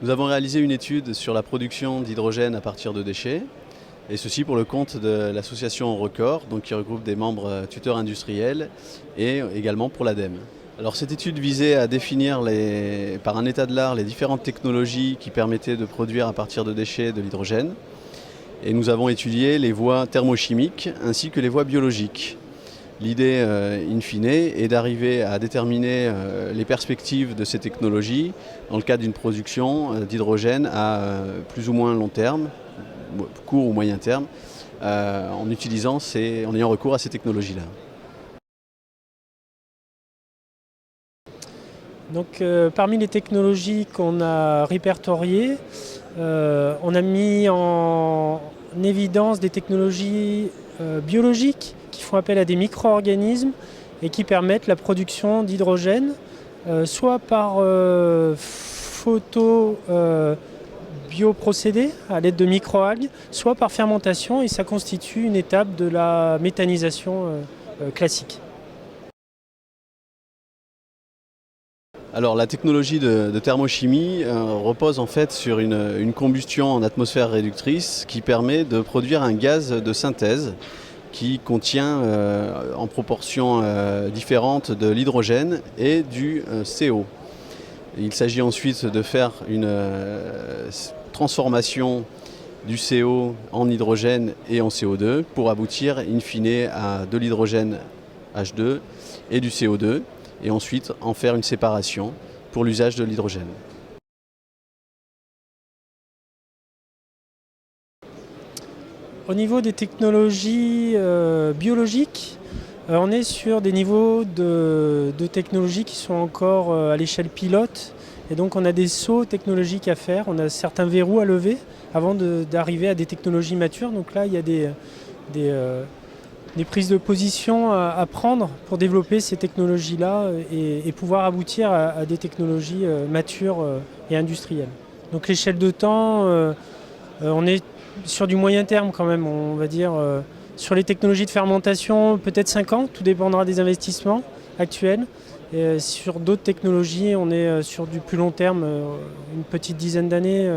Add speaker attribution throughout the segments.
Speaker 1: Nous avons réalisé une étude sur la production d'hydrogène à partir de déchets, et ceci pour le compte de l'association Record, donc qui regroupe des membres tuteurs industriels, et également pour l'ADEME. Alors cette étude visait à définir par un état de l'art les différentes technologies qui permettaient de produire à partir de déchets de l'hydrogène. Et nous avons étudié les voies thermochimiques ainsi que les voies biologiques. L'idée, in fine, est d'arriver à déterminer les perspectives de ces technologies dans le cadre d'une production d'hydrogène à plus ou moins long terme, court ou moyen terme, en ayant recours à ces technologies-là.
Speaker 2: Donc, parmi les technologies qu'on a répertoriées, on a mis en évidence des technologies biologiques qui font appel à des micro-organismes et qui permettent la production d'hydrogène, soit par bioprocédé à l'aide de microalgues, soit par fermentation, et ça constitue une étape de la méthanisation classique.
Speaker 1: Alors la technologie de thermochimie repose en fait sur une combustion en atmosphère réductrice qui permet de produire un gaz de synthèse qui contient en proportion différente de l'hydrogène et du CO. Il s'agit ensuite de faire une transformation du CO en hydrogène et en CO2 pour aboutir in fine à de l'hydrogène H2 et du CO2 et ensuite en faire une séparation pour l'usage de l'hydrogène.
Speaker 2: Au niveau des technologies biologiques, on est sur des niveaux de technologies qui sont encore à l'échelle pilote. Et donc on a des sauts technologiques à faire, on a certains verrous à lever avant d'arriver à des technologies matures. Donc là, il y a des prises de position à prendre pour développer ces technologies-là et pouvoir aboutir à des technologies matures et industrielles. Donc l'échelle de temps, on est sur du moyen terme quand même, on va dire. Sur les technologies de fermentation, peut-être 5 ans, tout dépendra des investissements actuels. Et sur d'autres technologies, on est sur du plus long terme, une petite dizaine d'années,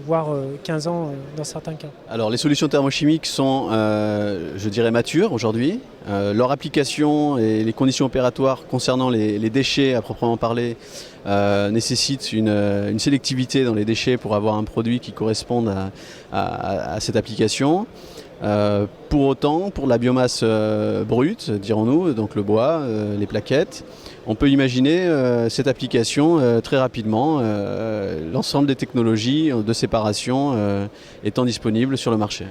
Speaker 2: voire 15 ans dans certains cas.
Speaker 1: Alors les solutions thermochimiques sont, je dirais, matures aujourd'hui. Leur application et les conditions opératoires concernant les déchets à proprement parler nécessitent une sélectivité dans les déchets pour avoir un produit qui corresponde à cette application. Pour autant, pour la biomasse brute, dirons-nous, donc le bois, les plaquettes, on peut imaginer cette application très rapidement, l'ensemble des technologies de séparation étant disponibles sur le marché.